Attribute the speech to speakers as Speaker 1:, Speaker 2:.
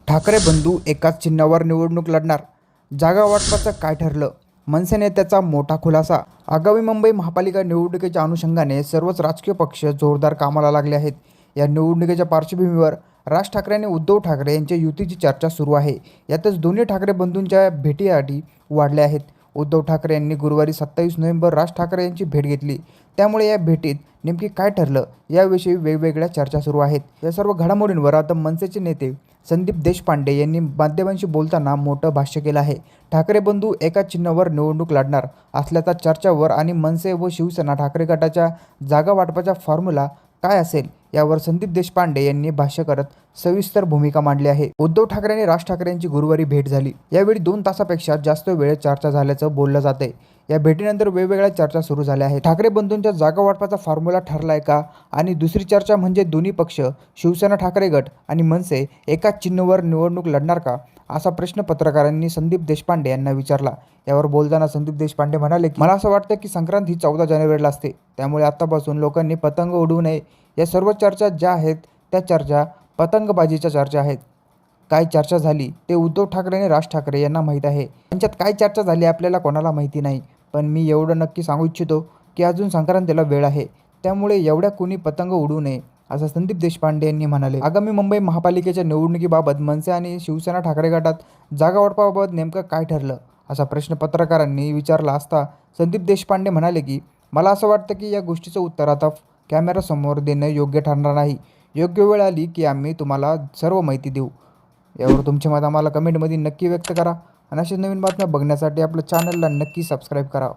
Speaker 1: ठाकरे बंधू एकाच चिन्हावर निवडणूक लढणार. जागा वाटपाचं काय ठरलं? मनसे नेत्याचा मोठा खुलासा. आगामी मुंबई महापालिका निवडणुकीच्या अनुषंगाने सर्वच राजकीय पक्ष जोरदार कामाला लागले आहेत. या निवडणुकीच्या पार्श्वभूमीवर राज ठाकरे आणि उद्धव ठाकरे यांच्या युतीची चर्चा सुरू आहे. यातच दोन्ही ठाकरे बंधूंच्या भेटीगाठी वाढल्या आहेत. उद्धव ठाकरे यांनी गुरुवारी 27 नोव्हेंबर राज ठाकरे यांची भेट घेतली. त्यामुळे या भेटीत नेमकी काय ठरलं याविषयी वेगवेगळ्या चर्चा सुरू आहेत. या सर्व घडामोडींवर आता मनसेचे नेते संदीप देशपांडे यांनी माध्यमांशी बोलताना मोठं भाष्य केलं आहे. ठाकरे बंधू एका चिन्हावर निवडणूक लढणार असल्याच्या चर्चावर आणि मनसे व शिवसेना ठाकरे गटाच्या जागा वाटपाचा फॉर्म्युला काय असेल यावर संदीप देशपांडे यांनी भाष्य करत सविस्तर भूमिका मांडली आहे. उद्धव ठाकरे आणि राज ठाकरे यांची गुरुवारी भेट झाली. यावेळी 2 तासापेक्षा जास्त वेळ चर्चा झाल्याचं बोललं जाते. या भेटीनंतर वेगवेगळ्या चर्चा सुरू झाल्या आहेत. ठाकरे बंधूंच्या जागा वाटपाचा फॉर्म्युला ठरलाय का? आणि दुसरी चर्चा म्हणजे दोन्ही पक्ष शिवसेना ठाकरे गट आणि मनसे एकाच चिन्हावर निवडणूक लढणार का? असा प्रश्न पत्रकारांनी संदीप देशपांडे यांना विचारला. यावर बोलताना संदीप देशपांडे म्हणाले की मला असं वाटतं की संक्रांत ही 14 जानेवारीला असते. त्यामुळे आतापासून लोकांनी पतंग उडवू नये. या सर्व चर्चा ज्या आहेत त्या चर्चा पतंगबाजीच्या चर्चा आहेत. काय चर्चा झाली ते उद्धव ठाकरे आणि राज ठाकरे यांना माहीत आहे. त्यांच्यात काय चर्चा झाली आपल्याला कोणाला माहिती नाही. पण मी एवढं नक्की सांगू इच्छितो की अजून संक्रांतीला वेळ आहे. त्यामुळे एवढ्या कोणी पतंग उडवू नये असं संदीप देशपांडे यांनी म्हणाले. आगामी मुंबई महापालिकेच्या निवडणुकीबाबत मनसे आणि शिवसेना ठाकरे गटात जागा वाटपाबाबत नेमकं काय ठरलं असा प्रश्न पत्रकारांनी विचारला असता संदीप देशपांडे म्हणाले की मला असं वाटतं की या गोष्टीचं उत्तर आता कॅमेरासमोर देणं योग्य ठरणार नाही. योग्य वेळ आली की आम्ही तुम्हाला सर्व माहिती देऊ. यावर तुमचे मत आम्हाला कमेंटमध्ये नक्की व्यक्त करा आणि अशाच नवीन बातम्या बघण्यासाठी आपल्या चॅनलला नक्की सबस्क्राईब करा.